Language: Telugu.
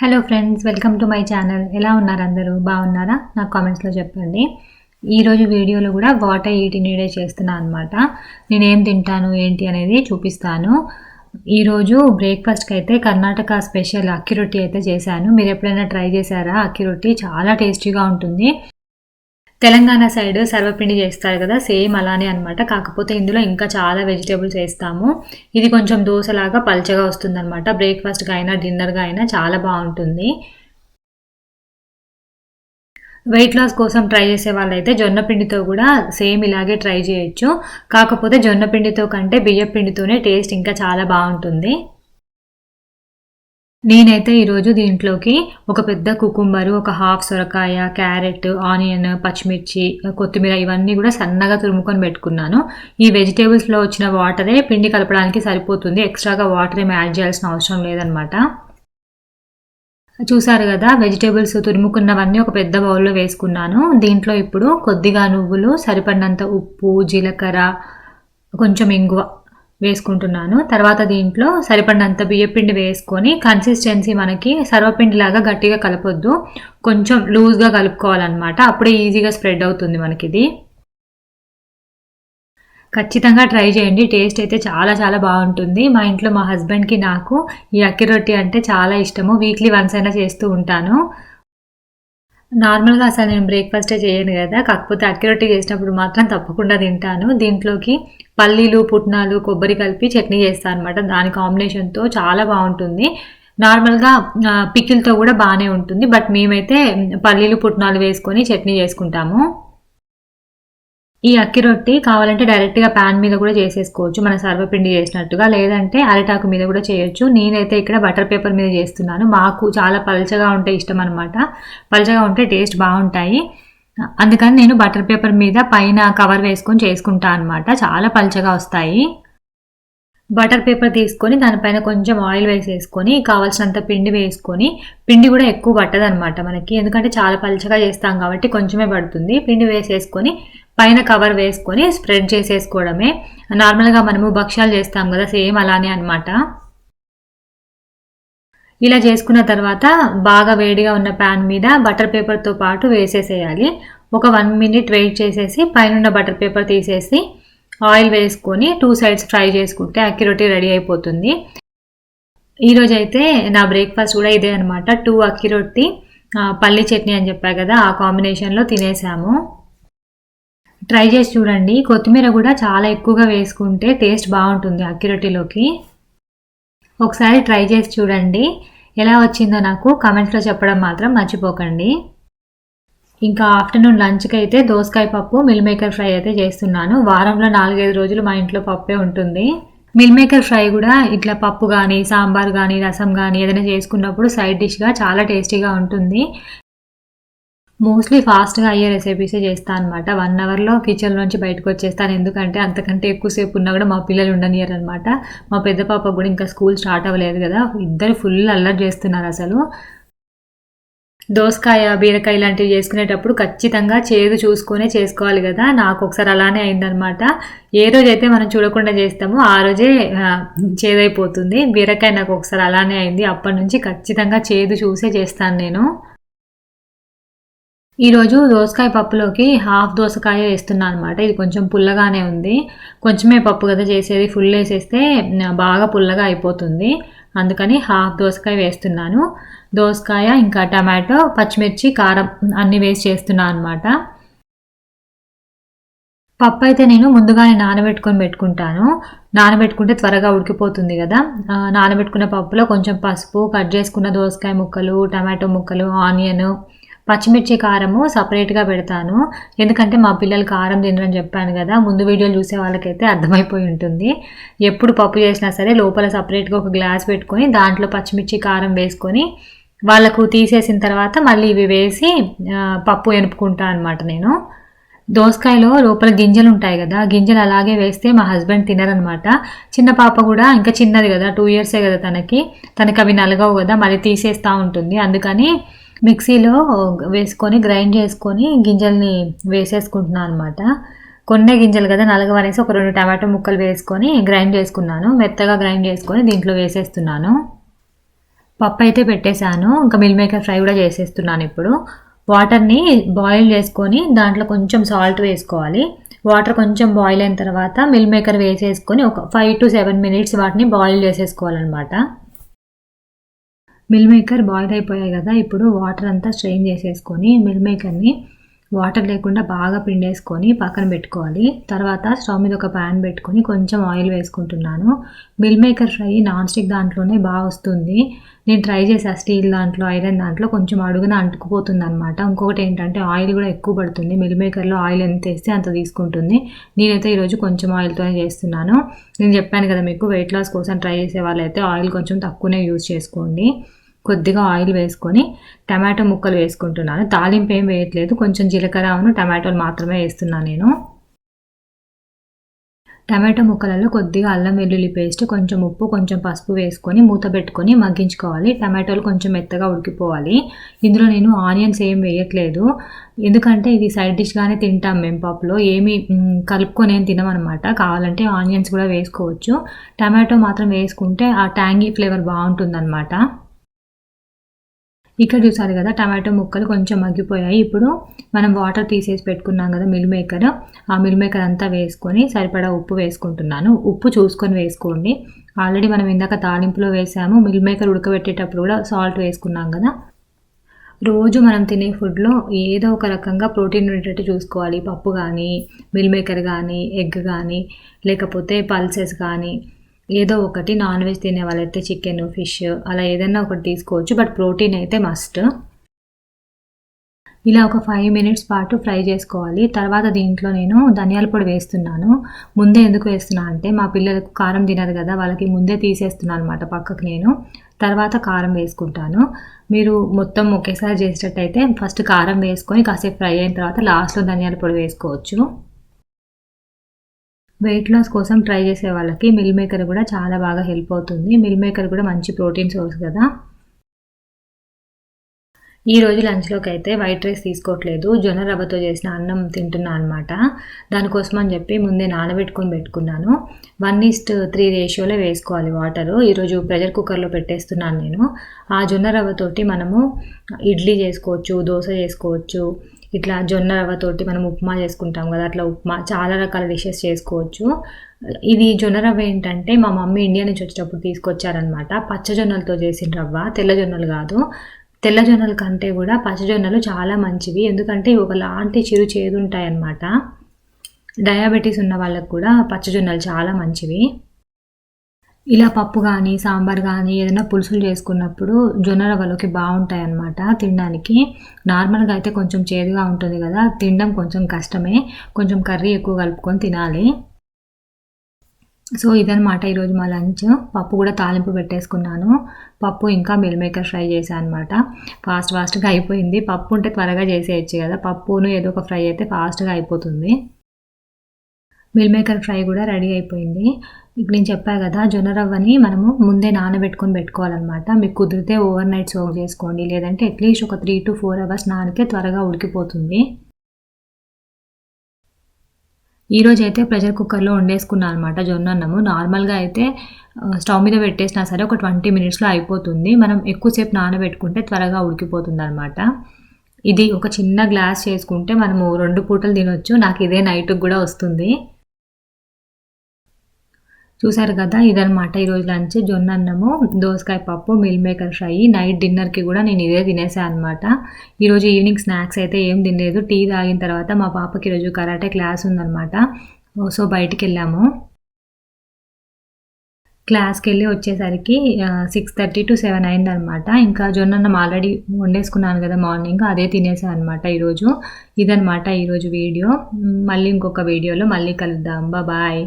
Hello friends, welcome to my channel. ఎలా ఉన్నారు అందరూ? బాగున్నారా? నాకు కామెంట్స్లో చెప్పండి. ఈరోజు వీడియోలో కూడా what I eat in a day చేస్తున్నాను అనమాట. నేనేం తింటాను ఏంటి అనేది చూపిస్తాను. ఈరోజు బ్రేక్ఫాస్ట్కి అయితే కర్ణాటక స్పెషల్ అక్కి రొట్టి అయితే చేశాను. మీరు ఎప్పుడైనా ట్రై చేశారా? అక్కి రొట్టి చాలా టేస్టీగా ఉంటుంది. తెలంగాణ సైడ్ సర్వపిండి చేస్తారు కదా, సేమ్ అలానే అనమాట. కాకపోతే ఇందులో ఇంకా చాలా వెజిటేబుల్స్ వేస్తాము. ఇది కొంచెం దోశలాగా పల్చగా వస్తుందన్నమాట. బ్రేక్ఫాస్ట్గా అయినా డిన్నర్గా అయినా చాలా బాగుంటుంది. వెయిట్ లాస్ కోసం ట్రై చేసే వాళ్ళైతే జొన్న పిండితో కూడా సేమ్ ఇలాగే ట్రై చేయొచ్చు. కాకపోతే జొన్న పిండితో కంటే బియ్యం పిండితోనే టేస్ట్ ఇంకా చాలా బాగుంటుంది. నేనైతే ఈరోజు దీంట్లోకి ఒక పెద్ద కుకుంబరు, ఒక హాఫ్ సొరకాయ, క్యారెట్, ఆనియన్, పచ్చిమిర్చి, కొత్తిమీర ఇవన్నీ కూడా సన్నగా తురుముకొని పెట్టుకున్నాను. ఈ వెజిటేబుల్స్లో వచ్చిన వాటరే పిండి కలపడానికి సరిపోతుంది. ఎక్స్ట్రాగా వాటర్ ఏమి యాడ్ చేయాల్సిన అవసరం లేదనమాట. చూసారు కదా, వెజిటేబుల్స్ తురుముకున్నవన్నీ ఒక పెద్ద బౌల్లో వేసుకున్నాను. దీంట్లో ఇప్పుడు కొద్దిగా నువ్వులు, సరిపడినంత ఉప్పు, జీలకర్ర, కొంచెం ఇంగువ వేసుకుంటున్నాను. తర్వాత దీంట్లో సరిపడినంత బియ్యపిండి వేసుకొని కన్సిస్టెన్సీ మనకి సర్వపిండిలాగా గట్టిగా కలపొద్దు, కొంచెం లూజ్గా కలుపుకోవాలన్నమాట. అప్పుడే ఈజీగా స్ప్రెడ్ అవుతుంది మనకి. ఇది ఖచ్చితంగా ట్రై చేయండి. టేస్ట్ అయితే చాలా చాలా బాగుంటుంది. మా ఇంట్లో మా హస్బెండ్కి నాకు ఈ అక్కి రొట్టి అంటే చాలా ఇష్టము. వీక్లీ వన్స్ అయినా చేస్తూ ఉంటాను. నార్మల్గా అసలు నేను బ్రేక్ఫాస్టే చేయను కదా, కాకపోతే అక్కి రొట్టి చేసినప్పుడు మాత్రం తప్పకుండా తింటాను. దీంట్లోకి పల్లీలు, పుట్నాలు, కొబ్బరి కలిపి చట్నీ చేస్తాను అనమాట. దాని కాంబినేషన్తో చాలా బాగుంటుంది. నార్మల్గా పికిల్తో కూడా బాగానే ఉంటుంది, బట్ మేమైతే పల్లీలు, పుట్నాలు వేసుకొని చట్నీ చేసుకుంటాము. ఈ అక్కి రొట్టి కావాలంటే డైరెక్ట్గా ప్యాన్ మీద కూడా చేసేసుకోవచ్చు, మన సర్వపిండి చేసినట్టుగా. లేదంటే అరిటాకు మీద కూడా చేయొచ్చు. నేనైతే ఇక్కడ బటర్ పేపర్ మీద చేస్తున్నాను. మాకు చాలా పల్చగా ఉంటే ఇష్టం అనమాట. పల్చగా ఉంటే టేస్ట్ బాగుంటాయి. అందుకని నేను బటర్ పేపర్ మీద పైన కవర్ వేసుకొని చేసుకుంటాను అనమాట. చాలా పల్చగా వస్తాయి. బటర్ పేపర్ తీసుకొని దానిపైన కొంచెం ఆయిల్ వేసేసుకొని కావాల్సినంత పిండి వేసుకొని, పిండి కూడా ఎక్కువ పట్టదనమాట మనకి, ఎందుకంటే చాలా పల్చగా చేస్తాం కాబట్టి కొంచెమే పడుతుంది. పిండి వేసేసుకొని పైన కవర్ వేసుకొని స్ప్రెడ్ చేసేసుకోవడమే. నార్మల్గా మనము భక్ష్యాలు చేస్తాం కదా, సేమ్ అలానే అనమాట. ఇలా చేసుకున్న తర్వాత బాగా వేడిగా ఉన్న ప్యాన్ మీద బటర్ పేపర్తో పాటు వేసేసేయాలి. ఒక 1 minute వెయిట్ చేసేసి పైన బటర్ పేపర్ తీసేసి ఆయిల్ వేసుకొని 2 sides ఫ్రై చేసుకుంటే అక్కి రొట్టి రెడీ అయిపోతుంది. ఈరోజు అయితే నా బ్రేక్ఫాస్ట్ కూడా ఇదే అనమాట. 2 అక్కి రొట్టి, పల్లి చట్నీ అని చెప్పా కదా, ఆ కాంబినేషన్లో తినేసాము. ట్రై చేసి చూడండి. కొత్తిమీర కూడా చాలా ఎక్కువగా వేసుకుంటే టేస్ట్ బాగుంటుంది అక్కి రొట్టిలోకి. ఒకసారి ట్రై చేసి చూడండి. ఎలా వచ్చిందో నాకు కామెంట్స్లో చెప్పడం మాత్రం మర్చిపోకండి. ఇంకా ఆఫ్టర్నూన్ లంచ్కి అయితే దోసకాయ పప్పు, మిల్ మేకర్ ఫ్రై అయితే చేస్తున్నాను. వారంలో 4-5 రోజులు మా ఇంట్లో పప్పే ఉంటుంది. మిల్ మేకర్ ఫ్రై కూడా ఇట్లా పప్పు కానీ, సాంబార్ కానీ, రసం కానీ ఏదైనా చేసుకున్నప్పుడు సైడ్ డిష్గా చాలా టేస్టీగా ఉంటుంది. మోస్ట్లీ ఫాస్ట్గా అయ్యే రెసిపీసే చేస్తాను అనమాట. 1 hourలో కిచెన్ నుంచి బయటకు వచ్చేస్తాను. ఎందుకంటే అంతకంటే ఎక్కువసేపు ఉన్నా కూడా మా పిల్లలు ఉండనియరు అనమాట. మా పెద్ద పాప కూడా ఇంకా స్కూల్ స్టార్ట్ అవ్వలేదు కదా, ఇద్దరు ఫుల్ అల్లరి చేస్తున్నారు అసలు. దోసకాయ, బీరకాయ ఇలాంటివి చేసుకునేటప్పుడు ఖచ్చితంగా చేదు చూసుకొనే చేసుకోవాలి కదా. నాకు ఒకసారి అలానే అయిందనమాట. ఏ రోజైతే మనం చూడకుండా చేస్తామో ఆ రోజే చేదైపోతుంది. బీరకాయ నాకు ఒకసారి అలానే అయింది. అప్పటి నుంచి ఖచ్చితంగా చేదు చూసే చేస్తాను నేను. ఈరోజు దోసకాయ పప్పులోకి హాఫ్ దోసకాయ వేస్తున్నాను అనమాట. ఇది కొంచెం పుల్లగానే ఉంది. కొంచెమే పప్పు కదా చేసేది, ఫుల్ వేసేస్తే బాగా పుల్లగా అయిపోతుంది. అందుకని హాఫ్ దోసకాయ వేస్తున్నాను. దోసకాయ, ఇంకా టమాటో, పచ్చిమిర్చి, కారం అన్నీ వేసి చేస్తున్నాను అనమాట. పప్పు అయితే నేను ముందుగానే నానబెట్టుకొని పెట్టుకుంటాను. నానబెట్టుకుంటే త్వరగా ఉడికిపోతుంది కదా. నానబెట్టుకున్న పప్పులో కొంచెం పసుపు, కట్ చేసుకున్న దోసకాయ ముక్కలు, టమాటో ముక్కలు, ఆనియన్, పచ్చిమిర్చి, కారము సపరేట్గా పెడతాను. ఎందుకంటే మా పిల్లలు కారం తినరని చెప్పాను కదా, ముందు వీడియోలు చూసే వాళ్ళకైతే అర్థమైపోయి ఉంటుంది. ఎప్పుడు పప్పు చేసినా సరే లోపల సపరేట్గా ఒక గ్లాస్ పెట్టుకొని దాంట్లో పచ్చిమిర్చి, కారం వేసుకొని వాళ్ళకు తీసేసిన తర్వాత మళ్ళీ ఇవి వేసి పప్పు ఎనుపుకుంటాను అనమాట నేను. దోసకాయలో లోపల గింజలు ఉంటాయి కదా, గింజలు అలాగే వేస్తే మా హస్బెండ్ తినరనమాట. చిన్న పాప కూడా ఇంకా చిన్నది కదా, 2 years కదా తనకి అవి నలగవు కదా, మళ్ళీ తీసేస్తూ ఉంటుంది. అందుకని మిక్సీలో వేసుకొని గ్రైండ్ చేసుకొని గింజల్ని వేసేసుకుంటున్నాను అనమాట. కొన్ని గింజలు కదా నలగవనేసి ఒక 2 టమాటో ముక్కలు వేసుకొని గ్రైండ్ చేసుకున్నాను. మెత్తగా గ్రైండ్ చేసుకొని దీంట్లో వేసేస్తున్నాను. పప్పు అయితే పెట్టేశాను. ఇంకా మిల్ మేకర్ ఫ్రై కూడా చేసేస్తున్నాను ఇప్పుడు. వాటర్ని బాయిల్ చేసుకొని దాంట్లో కొంచెం సాల్ట్ వేసుకోవాలి. వాటర్ కొంచెం బాయిల్ అయిన తర్వాత మిల్ మేకర్ వేసేసుకొని ఒక 5 to 7 minutes వాటిని బాయిల్ చేసేసుకోవాలన్నమాట. మిల్ మేకర్ బాయిల్ అయిపోయాయి కదా, ఇప్పుడు వాటర్ అంతా స్ట్రెయిన్ చేసేసుకొని మిల్ మేకర్ని వాటర్ లేకుండా బాగా పిండేసుకొని పక్కన పెట్టుకోవాలి. తర్వాత స్టవ్ మీద ఒక ప్యాన్ పెట్టుకొని కొంచెం ఆయిల్ వేసుకుంటున్నాను. Meal maker fry non stick దాంట్లోనే బాగా వస్తుంది. నేను ట్రై చేసా స్టీల్ దాంట్లో, ఐరన్ దాంట్లో కొంచెం అడుగున అంటుకుపోతుంది అనమాట. ఇంకొకటి ఏంటంటే ఆయిల్ కూడా ఎక్కువ పడుతుంది. మిల్ మేకర్లో ఆయిల్ ఎంత వేస్తే అంత తీసుకుంటుంది. నేనైతే ఈరోజు కొంచెం ఆయిల్తోనే చేస్తున్నాను. నేను చెప్పాను కదా మీకు, వెయిట్ లాస్ కోసం ట్రై చేసే వాళ్ళైతే ఆయిల్ కొంచెం తక్కువనే యూజ్ చేసుకోండి. కొద్దిగా ఆయిల్ వేసుకొని టమాటో ముక్కలు వేసుకుంటున్నాను. తాలింపు ఏం వేయట్లేదు, కొంచెం జీలకర్ర టమాటోలు మాత్రమే వేస్తున్నాను నేను. టమాటో ముక్కలలో కొద్దిగా అల్లం వెల్లుల్లి పేస్ట్, కొంచెం ఉప్పు, కొంచెం పసుపు వేసుకొని మూత పెట్టుకొని మగ్గించుకోవాలి. టమాటోలు కొంచెం మెత్తగా ఉడికిపోవాలి. ఇందులో నేను ఆనియన్స్ ఏం వేయట్లేదు, ఎందుకంటే ఇది సైడ్ డిష్గానే తింటాం మేము పప్పులో. ఏమి కలుపుకొని ఏం తినమనమాట. కావాలంటే ఆనియన్స్ కూడా వేసుకోవచ్చు. టమాటో మాత్రం వేసుకుంటే ఆ ట్యాంగీ ఫ్లేవర్ బాగుంటుందన్నమాట. ఇక్కడ చూసారు కదా, టమాటో ముక్కలు కొంచెం మగ్గిపోయాయి. ఇప్పుడు మనం వాటర్ తీసేసి పెట్టుకున్నాం కదా మిల్ మేకర్, ఆ మిల్ మేకర్ అంతా వేసుకొని సరిపడా ఉప్పు వేసుకుంటున్నాను. ఉప్పు చూసుకొని వేసుకోండి. ఆల్రెడీ మనం ఇందాక తాలింపులో వేసాము. మిల్ మేకర్ ఉడకబెట్టేటప్పుడు కూడా సాల్ట్ వేసుకున్నాం కదా. రోజు మనం తినే ఫుడ్లో ఏదో ఒక రకంగా ప్రోటీన్ ఉండేటట్టు చూసుకోవాలి. పప్పు కానీ, మిల్ మేకర్ కానీ, ఎగ్ కానీ, లేకపోతే పల్సెస్ కానీ, ఏదో ఒకటి. నాన్ వెజ్ తినే వాళ్ళైతే చికెన్, ఫిష్ అలా ఏదైనా ఒకటి తీసుకోవచ్చు, బట్ ప్రోటీన్ అయితే మస్ట్. ఇలా ఒక 5 minutes పాటు ఫ్రై చేసుకోవాలి. తర్వాత దీంట్లో నేను ధనియాల పొడి వేస్తున్నాను. ముందే ఎందుకు వేస్తున్నా అంటే మా పిల్లలకు కారం తినరు కదా, వాళ్ళకి ముందే తీసేస్తున్నాను అనమాట పక్కకు నేను. తర్వాత కారం వేసుకుంటాను. మీరు మొత్తం ఒకేసారి చేసేటట్టయితే ఫస్ట్ కారం వేసుకొని కాసేపు ఫ్రై అయిన తర్వాత లాస్ట్లో ధనియాల పొడి వేసుకోవచ్చు. వెయిట్ లాస్ కోసం ట్రై చేసే వాళ్ళకి మిల్ మేకర్ కూడా చాలా బాగా హెల్ప్ అవుతుంది. మిల్ మేకర్ కూడా మంచి ప్రోటీన్ సోర్స్ కదా. ఈరోజు లంచ్లోకి అయితే వైట్ రైస్ తీసుకోవట్లేదు, జొన్న రవ్వతో చేసిన అన్నం తింటున్నాను అనమాట. దానికోసం అని చెప్పి ముందే నానబెట్టుకొని పెట్టుకున్నాను. 1:3 రేషియోలో వేసుకోవాలి వాటరు. ఈరోజు ప్రెషర్ కుక్కర్లో పెట్టేస్తున్నాను నేను. ఆ జొన్న రవ్వతోటి మనము ఇడ్లీ చేసుకోవచ్చు, దోశ చేసుకోవచ్చు. ఇట్లా జొన్న రవ్వతోటి మనం ఉప్మా చేసుకుంటాం కదా, అట్లా ఉప్మా చాలా రకాల డిషెస్ చేసుకోవచ్చు. ఇది జొన్న రవ్వ ఏంటంటే మా మమ్మీ ఇండియా నుంచి వచ్చేటప్పుడు తీసుకొచ్చారనమాట. పచ్చజొన్నలతో చేసిన రవ్వ, తెల్ల జొన్నలు కాదు. తెల్ల జొన్నల కంటే కూడా పచ్చజొన్నలు చాలా మంచివి, ఎందుకంటే ఒకలాంటి చిరు చేదు ఉంటాయన్నమాట. డయాబెటీస్ ఉన్న వాళ్ళకు కూడా పచ్చజొన్నలు చాలా మంచివి. ఇలా పప్పు కానీ, సాంబార్ కానీ, ఏదైనా పులుసులు చేసుకున్నప్పుడు జొన్న రవ్వలోకి బాగుంటాయి అన్నమాట తినడానికి. నార్మల్గా అయితే కొంచెం చేదుగా ఉంటుంది కదా, తినడం కొంచెం కష్టమే. కొంచెం కర్రీ ఎక్కువ కలుపుకొని తినాలి. సో ఇదనమాట ఈరోజు మా లంచ్. పప్పు కూడా తాలింపు పెట్టేసుకున్నాను. పప్పు ఇంకా మిల్ మేకర్ ఫ్రై చేశాను అనమాట. ఫాస్ట్గా అయిపోయింది. పప్పు ఉంటే త్వరగా చేసేయచ్చు కదా, పప్పును ఏదో ఒక ఫ్రై అయితే ఫాస్ట్గా అయిపోతుంది. మిల్ మేకర్ ఫ్రై కూడా రెడీ అయిపోయింది. ఇప్పుడు నేను చెప్పాను కదా, జొన్న రవ్వని మనము ముందే నానబెట్టుకొని పెట్టుకోవాలన్నమాట. మీకు కుదిరితే ఓవర్ నైట్ సోక్ చేసుకోండి, లేదంటే అట్లీస్ట్ ఒక 3 to 4 hours నానితే త్వరగా ఉడికిపోతుంది. ఈరోజు అయితే ప్రెషర్ కుక్కర్లో వండేసుకున్నాను అనమాట జొన్న అన్నము. నార్మల్గా అయితే స్టవ్ మీద పెట్టేసినా సరే ఒక 20 minutesలో అయిపోతుంది. మనం ఎక్కువసేపు నానబెట్టుకుంటే త్వరగా ఉడికిపోతుంది అనమాట. ఇది ఒక చిన్న గ్లాస్ చేసుకుంటే మనము 2 పూటలు తినొచ్చు. నాకు ఇదే నైట్కి కూడా వస్తుంది. చూసారు కదా, ఇదనమాట ఈరోజు లంచ్. జొన్న అన్నము, దోసకాయ పప్పు, మిల్ మేకర్ ఫ్రై. నైట్ డిన్నర్కి కూడా నేను ఇదే తినేసాను అనమాట. ఈరోజు ఈవినింగ్ స్నాక్స్ అయితే ఏం తినలేదు. టీ తాగిన తర్వాత మా పాపకి ఈరోజు కరాటే క్లాస్ ఉందనమాట. సో బయటికి వెళ్ళాము. క్లాస్కి వెళ్ళి వచ్చేసరికి 6:30 to 7 అయిందనమాట. ఇంకా జొన్నన్నం ఆల్రెడీ వండేసుకున్నాను కదా మార్నింగ్, అదే తినేసాను అనమాట ఈరోజు. ఇదనమాట ఈరోజు వీడియో. మళ్ళీ ఇంకొక వీడియోలో మళ్ళీ కలుద్దాం. బాయ్.